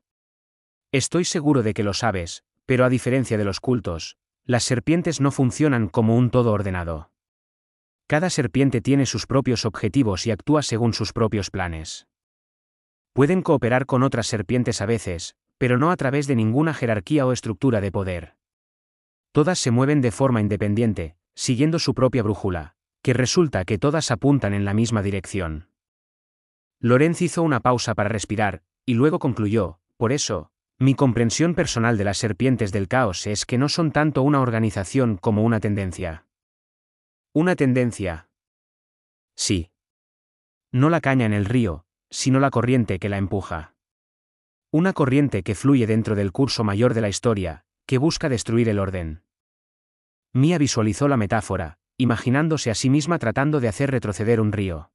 Estoy seguro de que lo sabes, pero a diferencia de los cultos, las serpientes no funcionan como un todo ordenado. Cada serpiente tiene sus propios objetivos y actúa según sus propios planes. Pueden cooperar con otras serpientes a veces, pero no a través de ninguna jerarquía o estructura de poder. Todas se mueven de forma independiente, siguiendo su propia brújula, que resulta que todas apuntan en la misma dirección. Lorenz hizo una pausa para respirar, y luego concluyó, por eso, mi comprensión personal de las serpientes del caos es que no son tanto una organización como una tendencia. ¿Una tendencia? Sí. No la caña en el río, sino la corriente que la empuja. Una corriente que fluye dentro del curso mayor de la historia, que busca destruir el orden. Mia visualizó la metáfora, imaginándose a sí misma tratando de hacer retroceder un río.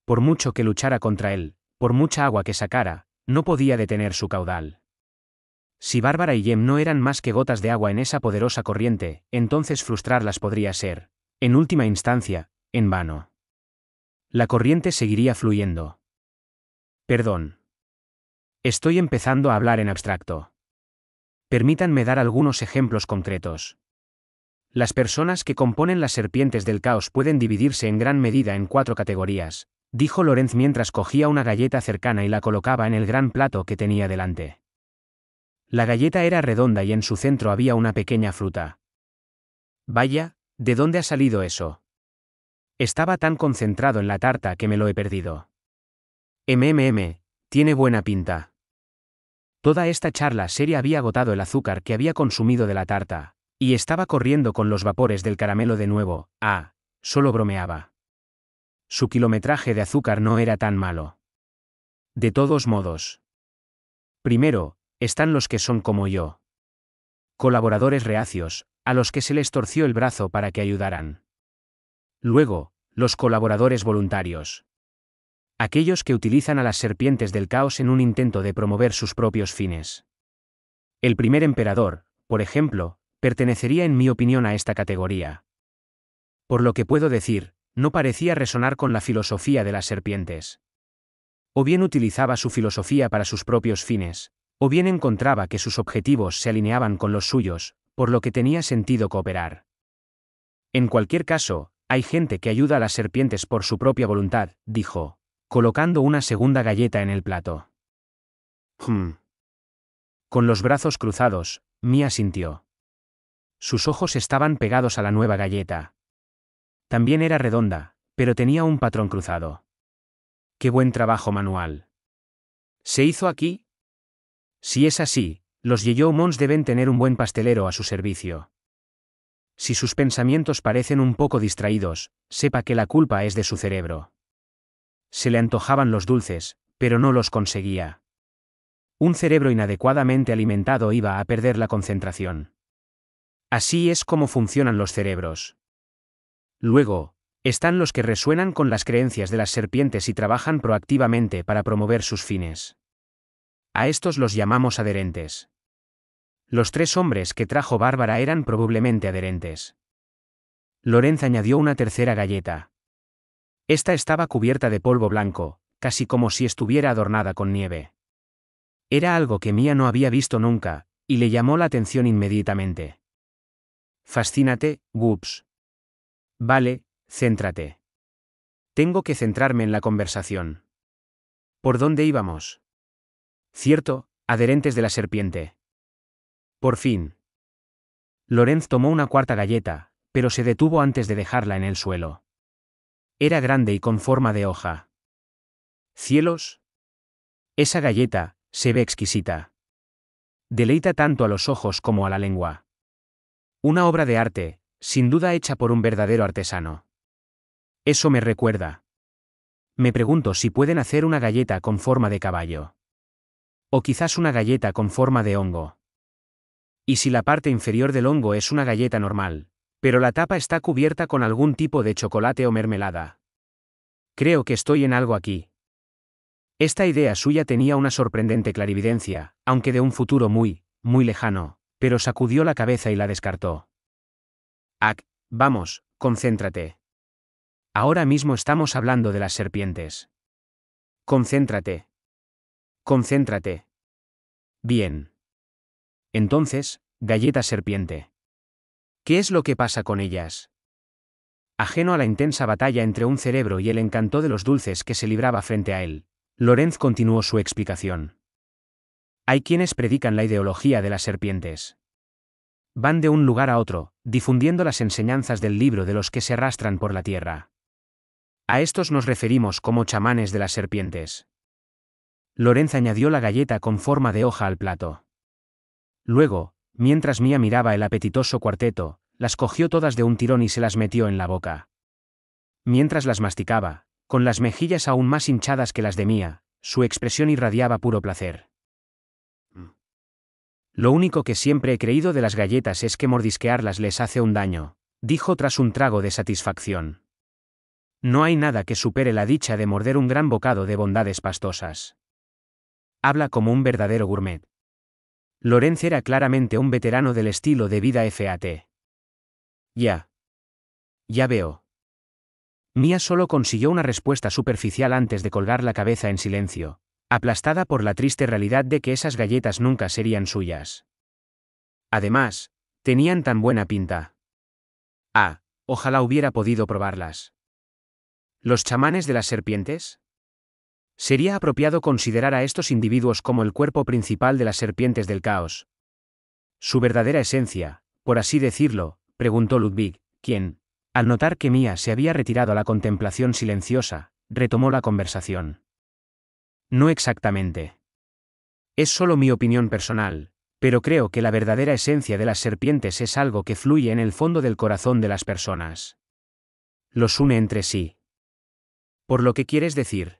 Por mucho que luchara contra él, por mucha agua que sacara, no podía detener su caudal. Si Bárbara y Jem no eran más que gotas de agua en esa poderosa corriente, entonces frustrarlas podría ser, en última instancia, en vano. La corriente seguiría fluyendo. Perdón. Estoy empezando a hablar en abstracto. Permítanme dar algunos ejemplos concretos. Las personas que componen las serpientes del caos pueden dividirse en gran medida en 4 categorías, dijo Lorenz mientras cogía una galleta cercana y la colocaba en el gran plato que tenía delante. La galleta era redonda y en su centro había una pequeña fruta. Vaya, ¿de dónde ha salido eso? Estaba tan concentrado en la tarta que me lo he perdido. Tiene buena pinta. Toda esta charla seria había agotado el azúcar que había consumido de la tarta, y estaba corriendo con los vapores del caramelo de nuevo. Solo bromeaba. Su kilometraje de azúcar no era tan malo. De todos modos. Primero, están los que son como yo. Colaboradores reacios, a los que se les torció el brazo para que ayudaran. Luego, los colaboradores voluntarios. Aquellos que utilizan a las serpientes del caos en un intento de promover sus propios fines. El primer emperador, por ejemplo, pertenecería en mi opinión a esta categoría. Por lo que puedo decir, no parecía resonar con la filosofía de las serpientes. O bien utilizaba su filosofía para sus propios fines, o bien encontraba que sus objetivos se alineaban con los suyos, por lo que tenía sentido cooperar. En cualquier caso, hay gente que ayuda a las serpientes por su propia voluntad, dijo, colocando una segunda galleta en el plato. Con los brazos cruzados, Mia sintió. Sus ojos estaban pegados a la nueva galleta. También era redonda, pero tenía un patrón cruzado. ¡Qué buen trabajo manual! ¿Se hizo aquí? Si es así, los Yeyomons deben tener un buen pastelero a su servicio. Si sus pensamientos parecen un poco distraídos, sepa que la culpa es de su cerebro. Se le antojaban los dulces, pero no los conseguía. Un cerebro inadecuadamente alimentado iba a perder la concentración. Así es como funcionan los cerebros. Luego, están los que resuenan con las creencias de las serpientes y trabajan proactivamente para promover sus fines. A estos los llamamos adherentes. Los 3 hombres que trajo Bárbara eran probablemente adherentes. Lorenz añadió una tercera galleta. Esta estaba cubierta de polvo blanco, casi como si estuviera adornada con nieve. Era algo que Mia no había visto nunca, y le llamó la atención inmediatamente. Fascínate, Whoops. Vale, céntrate. Tengo que centrarme en la conversación. ¿Por dónde íbamos? Cierto, adherentes de la serpiente. Por fin. Lorenz tomó una cuarta galleta, pero se detuvo antes de dejarla en el suelo. Era grande y con forma de hoja. ¡Cielos! Esa galleta se ve exquisita. Deleita tanto a los ojos como a la lengua. Una obra de arte, sin duda hecha por un verdadero artesano. Eso me recuerda. Me pregunto si pueden hacer una galleta con forma de caballo. O quizás una galleta con forma de hongo. Y si la parte inferior del hongo es una galleta normal, pero la tapa está cubierta con algún tipo de chocolate o mermelada. Creo que estoy en algo aquí. Esta idea suya tenía una sorprendente clarividencia, aunque de un futuro muy, muy lejano, pero sacudió la cabeza y la descartó. Vamos, concéntrate. Ahora mismo estamos hablando de las serpientes. Concéntrate. Concéntrate. Bien. Entonces, galleta serpiente. ¿Qué es lo que pasa con ellas? Ajeno a la intensa batalla entre un cerebro y el encanto de los dulces que se libraba frente a él, Lorenz continuó su explicación. Hay quienes predican la ideología de las serpientes. Van de un lugar a otro, difundiendo las enseñanzas del libro de los que se arrastran por la tierra. A estos nos referimos como chamanes de las serpientes. Lorenz añadió la galleta con forma de hoja al plato. Luego, mientras Mia miraba el apetitoso cuarteto, las cogió todas de un tirón y se las metió en la boca. Mientras las masticaba, con las mejillas aún más hinchadas que las de Mia, su expresión irradiaba puro placer. Lo único que siempre he creído de las galletas es que mordisquearlas les hace un daño, dijo tras un trago de satisfacción. No hay nada que supere la dicha de morder un gran bocado de bondades pastosas. Habla como un verdadero gourmet. Lorenz era claramente un veterano del estilo de vida FAT. Ya veo. Mia solo consiguió una respuesta superficial antes de colgar la cabeza en silencio, aplastada por la triste realidad de que esas galletas nunca serían suyas. Además, tenían tan buena pinta. Ojalá hubiera podido probarlas. ¿Los chamanes de las serpientes? Sería apropiado considerar a estos individuos como el cuerpo principal de las serpientes del caos. Su verdadera esencia, por así decirlo, preguntó Ludwig, quien, al notar que Mia se había retirado a la contemplación silenciosa, retomó la conversación. No exactamente. Es solo mi opinión personal, pero creo que la verdadera esencia de las serpientes es algo que fluye en el fondo del corazón de las personas. Los une entre sí. ¿Por lo que quieres decir?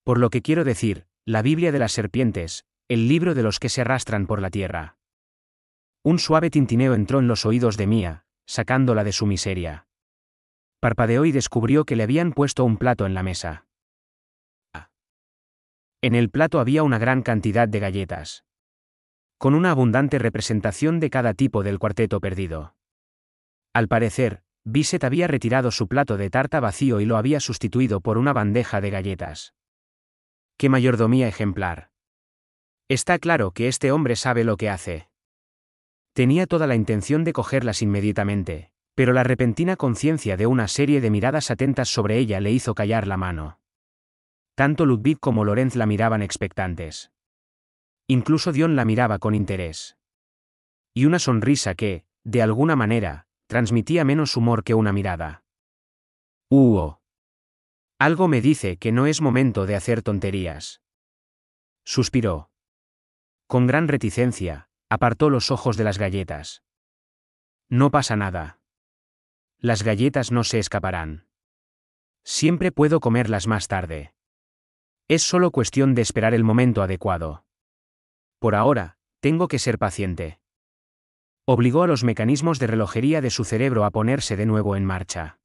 Por lo que quiero decir, la Biblia de las serpientes, el libro de los que se arrastran por la tierra. Un suave tintineo entró en los oídos de Mia, sacándola de su miseria. Parpadeó y descubrió que le habían puesto un plato en la mesa. En el plato había una gran cantidad de galletas. Con una abundante representación de cada tipo del cuarteto perdido. Al parecer, Bisset había retirado su plato de tarta vacío y lo había sustituido por una bandeja de galletas. ¡Qué mayordomía ejemplar! Está claro que este hombre sabe lo que hace. Tenía toda la intención de cogerlas inmediatamente, pero la repentina conciencia de una serie de miradas atentas sobre ella le hizo callar la mano. Tanto Ludwig como Lorenz la miraban expectantes. Incluso Dion la miraba con interés. Y una sonrisa que, de alguna manera, transmitía menos humor que una mirada. Algo me dice que no es momento de hacer tonterías. Suspiró. Con gran reticencia, apartó los ojos de las galletas. No pasa nada. Las galletas no se escaparán. Siempre puedo comerlas más tarde. Es solo cuestión de esperar el momento adecuado. Por ahora, tengo que ser paciente. Obligó a los mecanismos de relojería de su cerebro a ponerse de nuevo en marcha.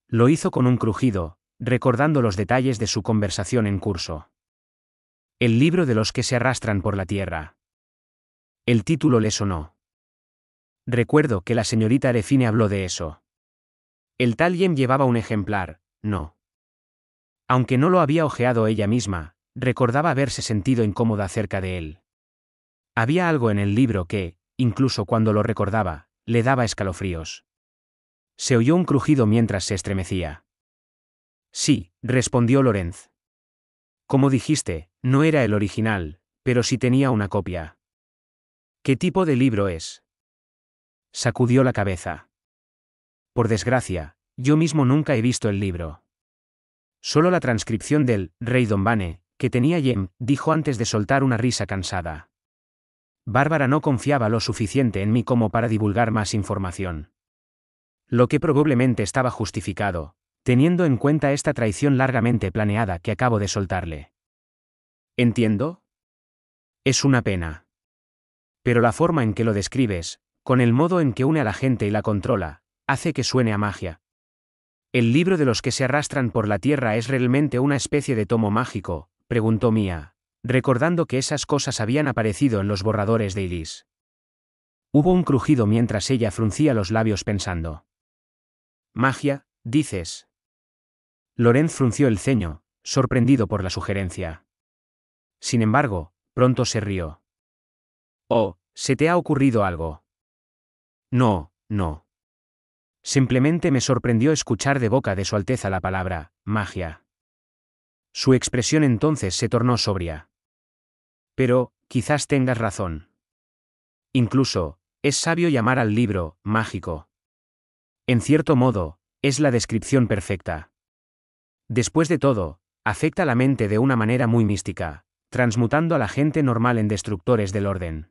Lo hizo con un crujido, recordando los detalles de su conversación en curso. El libro de los que se arrastran por la tierra. El título le sonó. Recuerdo que la señorita Arefine habló de eso. El tal Yem llevaba un ejemplar, ¿no? Aunque no lo había hojeado ella misma, recordaba haberse sentido incómoda acerca de él. Había algo en el libro que, incluso cuando lo recordaba, le daba escalofríos. Se oyó un crujido mientras se estremecía. Sí, respondió Lorenz. Como dijiste, no era el original, pero sí tenía una copia. ¿Qué tipo de libro es? Sacudió la cabeza. Por desgracia, yo mismo nunca he visto el libro. Solo la transcripción del Rey Dombane, que tenía Jem, dijo antes de soltar una risa cansada. Bárbara no confiaba lo suficiente en mí como para divulgar más información. Lo que probablemente estaba justificado, teniendo en cuenta esta traición largamente planeada que acabo de soltarle. ¿Entiendo? Es una pena. Pero la forma en que lo describes, con el modo en que une a la gente y la controla, hace que suene a magia. ¿El libro de los que se arrastran por la tierra es realmente una especie de tomo mágico?, preguntó Mia, recordando que esas cosas habían aparecido en los borradores de Elise. Hubo un crujido mientras ella fruncía los labios pensando. ¿Magia, dices? Lorenz frunció el ceño, sorprendido por la sugerencia. Sin embargo, pronto se rió. Oh, ¿se te ha ocurrido algo? No, no. Simplemente me sorprendió escuchar de boca de Su Alteza la palabra, magia. Su expresión entonces se tornó sobria. Pero, quizás tengas razón. Incluso, es sabio llamar al libro, mágico. En cierto modo, es la descripción perfecta. Después de todo, afecta la mente de una manera muy mística, transmutando a la gente normal en destructores del orden.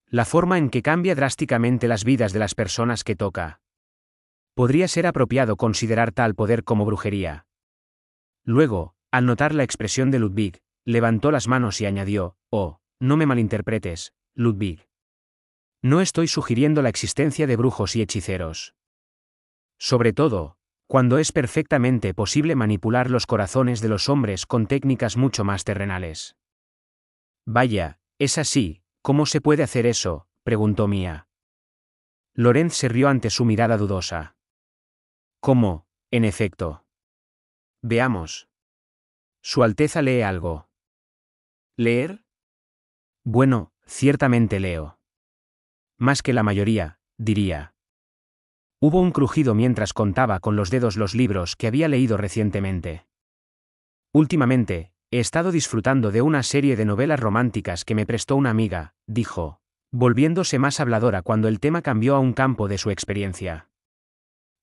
La forma en que cambia drásticamente las vidas de las personas que toca. Podría ser apropiado considerar tal poder como brujería. Luego, al notar la expresión de Ludwig, levantó las manos y añadió, oh, no me malinterpretes, Ludwig. No estoy sugiriendo la existencia de brujos y hechiceros. Sobre todo, cuando es perfectamente posible manipular los corazones de los hombres con técnicas mucho más terrenales. Vaya, es así, ¿cómo se puede hacer eso?, preguntó Mia. Lorenz se rió ante su mirada dudosa. ¿Cómo, en efecto? Veamos. Su Alteza lee algo. ¿Leer? Bueno, ciertamente leo. Más que la mayoría, diría. Hubo un crujido mientras contaba con los dedos los libros que había leído recientemente. Últimamente, he estado disfrutando de una serie de novelas románticas que me prestó una amiga, dijo, volviéndose más habladora cuando el tema cambió a un campo de su experiencia.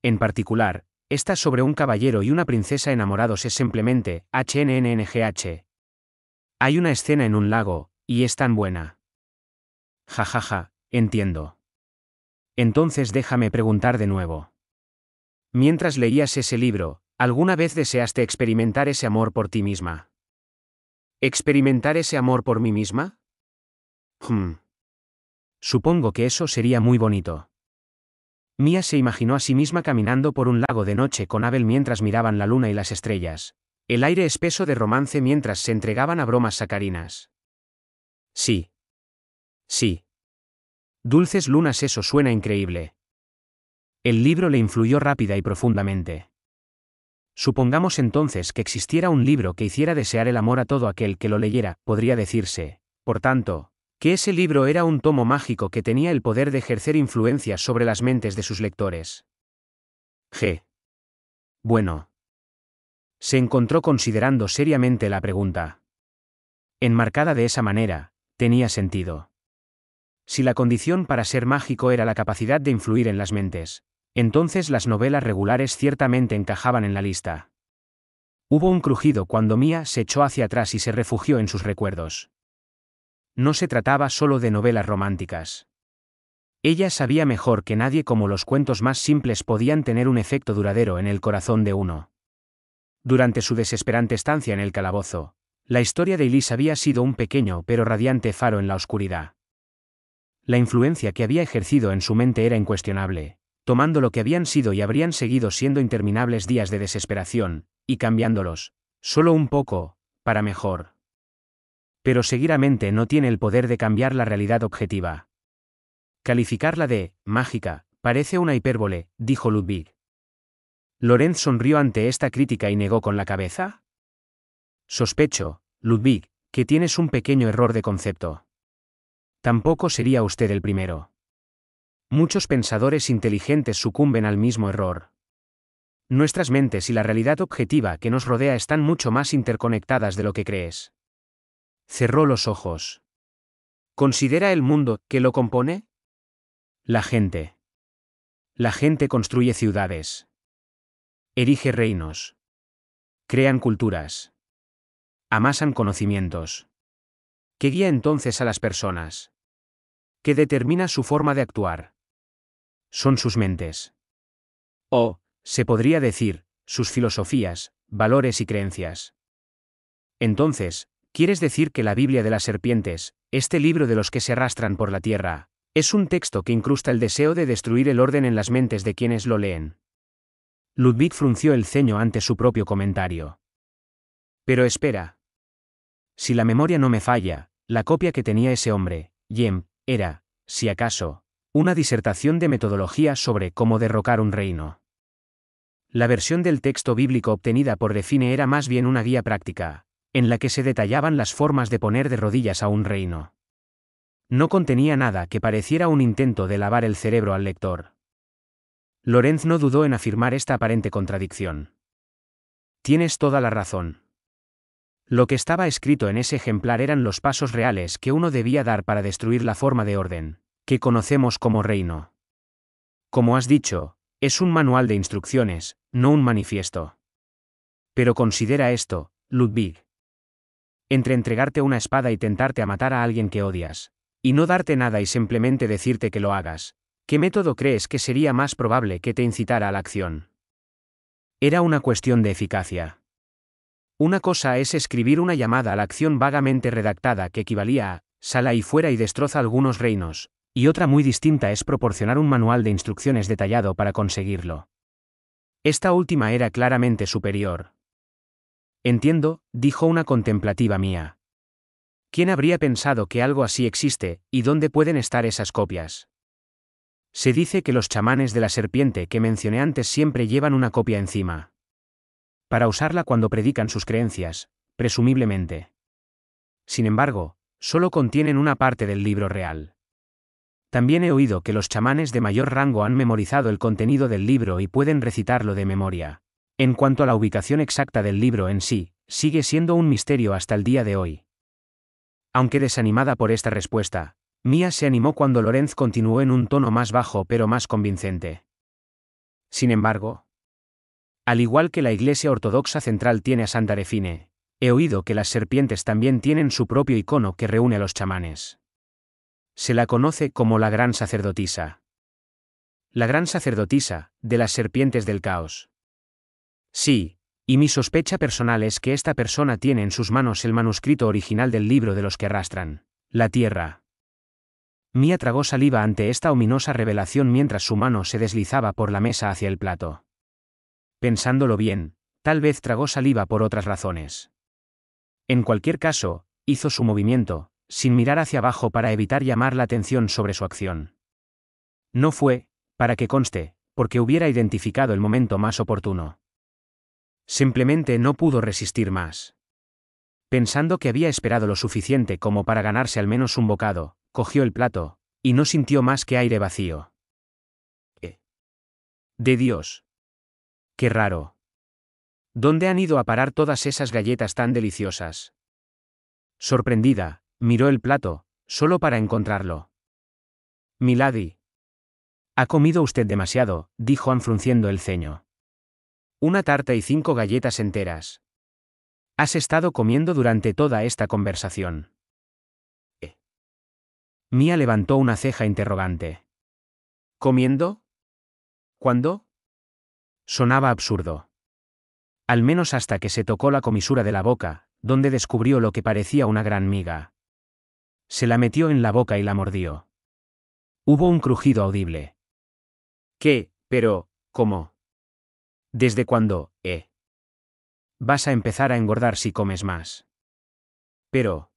En particular, esta sobre un caballero y una princesa enamorados es simplemente HNNNGH. Hay una escena en un lago, y es tan buena. Jajaja, entiendo. Entonces déjame preguntar de nuevo. Mientras leías ese libro, ¿alguna vez deseaste experimentar ese amor por ti misma? ¿Experimentar ese amor por mí misma? Supongo que eso sería muy bonito. Mia se imaginó a sí misma caminando por un lago de noche con Abel mientras miraban la luna y las estrellas, el aire espeso de romance mientras se entregaban a bromas sacarinas. Sí. Sí. Dulces lunas, eso suena increíble. El libro le influyó rápida y profundamente. Supongamos entonces que existiera un libro que hiciera desear el amor a todo aquel que lo leyera, podría decirse, por tanto, que ese libro era un tomo mágico que tenía el poder de ejercer influencia sobre las mentes de sus lectores. Bueno. Se encontró considerando seriamente la pregunta. Enmarcada de esa manera, tenía sentido. Si la condición para ser mágico era la capacidad de influir en las mentes, entonces las novelas regulares ciertamente encajaban en la lista. Hubo un crujido cuando Mia se echó hacia atrás y se refugió en sus recuerdos. No se trataba solo de novelas románticas. Ella sabía mejor que nadie cómo los cuentos más simples podían tener un efecto duradero en el corazón de uno. Durante su desesperante estancia en el calabozo, la historia de Elise había sido un pequeño pero radiante faro en la oscuridad. La influencia que había ejercido en su mente era incuestionable, tomando lo que habían sido y habrían seguido siendo interminables días de desesperación, y cambiándolos, solo un poco, para mejor. Pero seguir a mente no tiene el poder de cambiar la realidad objetiva. Calificarla de mágica parece una hipérbole, dijo Ludwig. Lorenz sonrió ante esta crítica y negó con la cabeza. Sospecho, Ludwig, que tienes un pequeño error de concepto. Tampoco sería usted el primero. Muchos pensadores inteligentes sucumben al mismo error. Nuestras mentes y la realidad objetiva que nos rodea están mucho más interconectadas de lo que crees. Cerró los ojos. ¿Considera el mundo que lo compone? La gente. La gente construye ciudades. Erige reinos. Crean culturas. Amasan conocimientos. ¿Qué guía entonces a las personas? ¿Qué determina su forma de actuar? Son sus mentes. O, se podría decir, sus filosofías, valores y creencias. Entonces, ¿quieres decir que la Biblia de las serpientes, este libro de los que se arrastran por la tierra, es un texto que incrusta el deseo de destruir el orden en las mentes de quienes lo leen? Ludwig frunció el ceño ante su propio comentario. Pero espera. Si la memoria no me falla, la copia que tenía ese hombre, Jem, era, si acaso, una disertación de metodología sobre cómo derrocar un reino. La versión del texto bíblico obtenida por Define era más bien una guía práctica, en la que se detallaban las formas de poner de rodillas a un reino. No contenía nada que pareciera un intento de lavar el cerebro al lector. Lorenz no dudó en afirmar esta aparente contradicción. Tienes toda la razón. Lo que estaba escrito en ese ejemplar eran los pasos reales que uno debía dar para destruir la forma de orden, que conocemos como reino. Como has dicho, es un manual de instrucciones, no un manifiesto. Pero considera esto, Ludwig. Entre entregarte una espada y tentarte a matar a alguien que odias, y no darte nada y simplemente decirte que lo hagas, ¿qué método crees que sería más probable que te incitara a la acción? Era una cuestión de eficacia. Una cosa es escribir una llamada a la acción vagamente redactada que equivalía a, sal ahí fuera y destroza algunos reinos, y otra muy distinta es proporcionar un manual de instrucciones detallado para conseguirlo. Esta última era claramente superior. Entiendo, dijo una contemplativa mía. ¿Quién habría pensado que algo así existe, y dónde pueden estar esas copias? Se dice que los chamanes de la serpiente que mencioné antes siempre llevan una copia encima. Para usarla cuando predican sus creencias, presumiblemente. Sin embargo, solo contienen una parte del libro real. También he oído que los chamanes de mayor rango han memorizado el contenido del libro y pueden recitarlo de memoria. En cuanto a la ubicación exacta del libro en sí, sigue siendo un misterio hasta el día de hoy. Aunque desanimada por esta respuesta, Mia se animó cuando Lorenz continuó en un tono más bajo pero más convincente. Sin embargo, al igual que la Iglesia Ortodoxa Central tiene a Santa Define, he oído que las serpientes también tienen su propio icono que reúne a los chamanes. Se la conoce como la Gran Sacerdotisa. La Gran Sacerdotisa, de las serpientes del caos. Sí, y mi sospecha personal es que esta persona tiene en sus manos el manuscrito original del libro de los que arrastran la tierra. Mia tragó saliva ante esta ominosa revelación mientras su mano se deslizaba por la mesa hacia el plato. Pensándolo bien, tal vez tragó saliva por otras razones. En cualquier caso, hizo su movimiento, sin mirar hacia abajo para evitar llamar la atención sobre su acción. No fue, para que conste, porque hubiera identificado el momento más oportuno. Simplemente no pudo resistir más. Pensando que había esperado lo suficiente como para ganarse al menos un bocado, cogió el plato, y no sintió más que aire vacío. ¡De Dios! ¡Qué raro! ¿Dónde han ido a parar todas esas galletas tan deliciosas? Sorprendida, miró el plato, solo para encontrarlo. Milady. Ha comido usted demasiado, dijo Anne frunciendo el ceño. Una tarta y 5 galletas enteras. Has estado comiendo durante toda esta conversación. Mia levantó una ceja interrogante. ¿Comiendo? ¿Cuándo? Sonaba absurdo. Al menos hasta que se tocó la comisura de la boca, donde descubrió lo que parecía una gran miga. Se la metió en la boca y la mordió. Hubo un crujido audible. ¿Qué? Pero, ¿cómo? ¿Desde cuándo, Vas a empezar a engordar si comes más. Pero.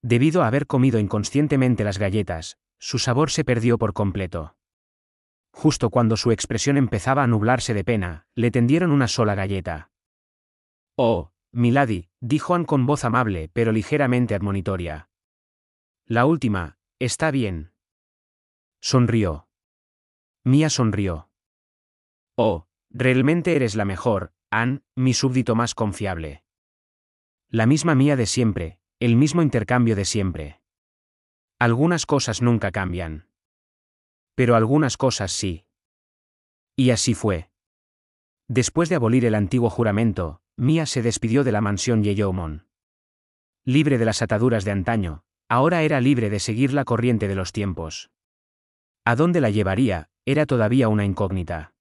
Debido a haber comido inconscientemente las galletas, su sabor se perdió por completo. Justo cuando su expresión empezaba a nublarse de pena, le tendieron una sola galleta. Oh, milady, dijo Anne con voz amable pero ligeramente admonitoria. La última, está bien. Sonrió. Mia sonrió. Oh, realmente eres la mejor, Anne, mi súbdito más confiable. La misma Mia de siempre, el mismo intercambio de siempre. Algunas cosas nunca cambian. Pero algunas cosas sí. Y así fue. Después de abolir el antiguo juramento, Mia se despidió de la mansión Yellowmon. Libre de las ataduras de antaño, ahora era libre de seguir la corriente de los tiempos. ¿A dónde la llevaría? Era todavía una incógnita.